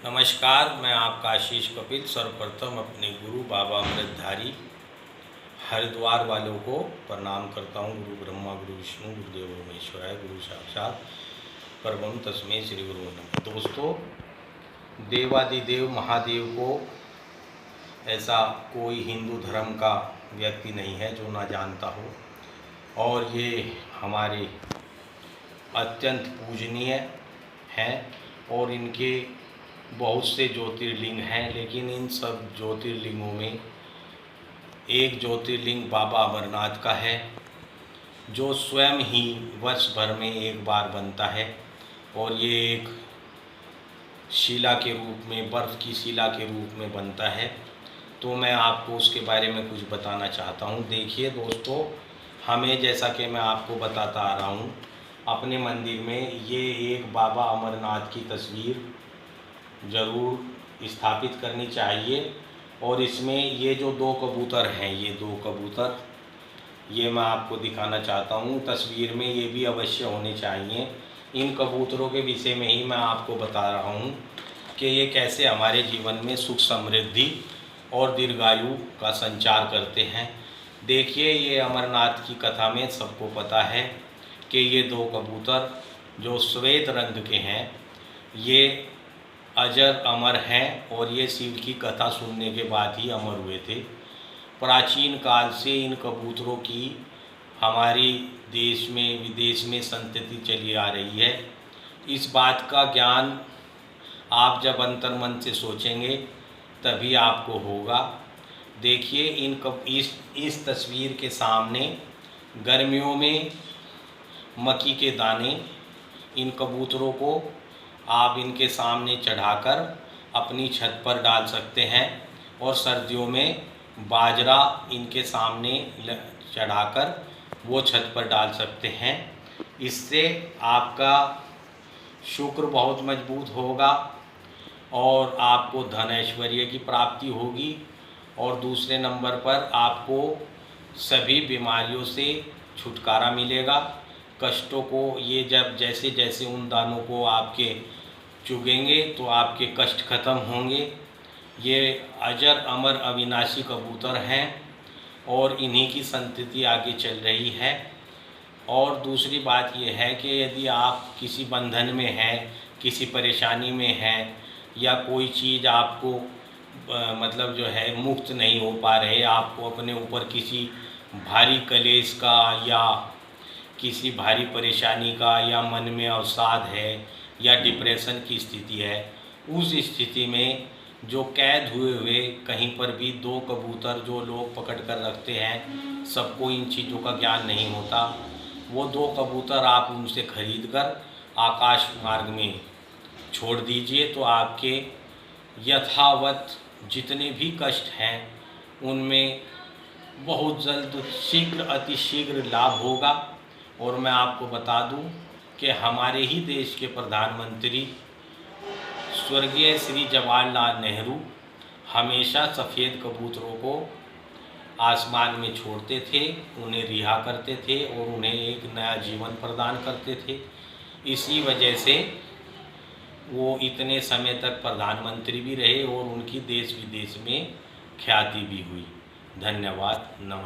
नमस्कार, मैं आपका आशीष कपिल। सर्वप्रथम अपने गुरु बाबा अमृतधारी हरिद्वार वालों को प्रणाम करता हूँ। गुरु ब्रह्मा, गुरु विष्णु, गुरुदेव महेश्वराय, गुरु साक्षात परब्रह्म तस्मै श्री गुरु नमः। दोस्तों, देवादिदेव महादेव को ऐसा कोई हिंदू धर्म का व्यक्ति नहीं है जो ना जानता हो, और ये हमारे अत्यंत पूजनीय हैं और इनके बहुत से ज्योतिर्लिंग हैं। लेकिन इन सब ज्योतिर्लिंगों में एक ज्योतिर्लिंग बाबा अमरनाथ का है, जो स्वयं ही वर्ष भर में एक बार बनता है, और ये एक शिला के रूप में, बर्फ़ की शिला के रूप में बनता है। तो मैं आपको उसके बारे में कुछ बताना चाहता हूँ। देखिए दोस्तों, हमें जैसा कि मैं आपको बताता आ रहा हूँ, अपने मंदिर में ये एक बाबा अमरनाथ की तस्वीर ज़रूर स्थापित करनी चाहिए। और इसमें ये जो दो कबूतर हैं, ये दो कबूतर, ये मैं आपको दिखाना चाहता हूँ। तस्वीर में ये भी अवश्य होने चाहिए। इन कबूतरों के विषय में ही मैं आपको बता रहा हूँ कि ये कैसे हमारे जीवन में सुख समृद्धि और दीर्घायु का संचार करते हैं। देखिए, ये अमरनाथ की कथा में सबको पता है कि ये दो कबूतर जो श्वेत रंग के हैं, ये अजर अमर हैं, और ये शिव की कथा सुनने के बाद ही अमर हुए थे। प्राचीन काल से इन कबूतरों की हमारी देश में विदेश में संतति चली आ रही है। इस बात का ज्ञान आप जब अंतर्मन से सोचेंगे तभी आपको होगा। देखिए, इस तस्वीर के सामने गर्मियों में मक्की के दाने, इन कबूतरों को आप इनके सामने चढ़ाकर अपनी छत पर डाल सकते हैं, और सर्दियों में बाजरा इनके सामने चढ़ाकर वो छत पर डाल सकते हैं। इससे आपका शुक्र बहुत मजबूत होगा और आपको धन ऐश्वर्य की प्राप्ति होगी। और दूसरे नंबर पर आपको सभी बीमारियों से छुटकारा मिलेगा। कष्टों को ये जब जैसे जैसे उन दानों को आपके चुगेंगे तो आपके कष्ट खत्म होंगे। ये अजर अमर अविनाशी कबूतर हैं और इन्हीं की संतति आगे चल रही है। और दूसरी बात यह है कि यदि आप किसी बंधन में हैं, किसी परेशानी में हैं, या कोई चीज़ आपको मतलब जो है मुक्त नहीं हो पा रहे, आपको अपने ऊपर किसी भारी कलेश का या किसी भारी परेशानी का, या मन में अवसाद है, या डिप्रेशन की स्थिति है, उस स्थिति में जो कैद हुए कहीं पर भी दो कबूतर जो लोग पकड़ कर रखते हैं, सबको इन चीज़ों का ज्ञान नहीं होता, वो दो कबूतर आप उनसे खरीद कर आकाश मार्ग में छोड़ दीजिए, तो आपके यथावत जितने भी कष्ट हैं उनमें बहुत जल्द शीघ्र अतिशीघ्र लाभ होगा। और मैं आपको बता दूं कि हमारे ही देश के प्रधानमंत्री स्वर्गीय श्री जवाहरलाल नेहरू हमेशा सफ़ेद कबूतरों को आसमान में छोड़ते थे, उन्हें रिहा करते थे और उन्हें एक नया जीवन प्रदान करते थे। इसी वजह से वो इतने समय तक प्रधानमंत्री भी रहे और उनकी देश विदेश में ख्याति भी हुई। धन्यवाद, नमस्कार।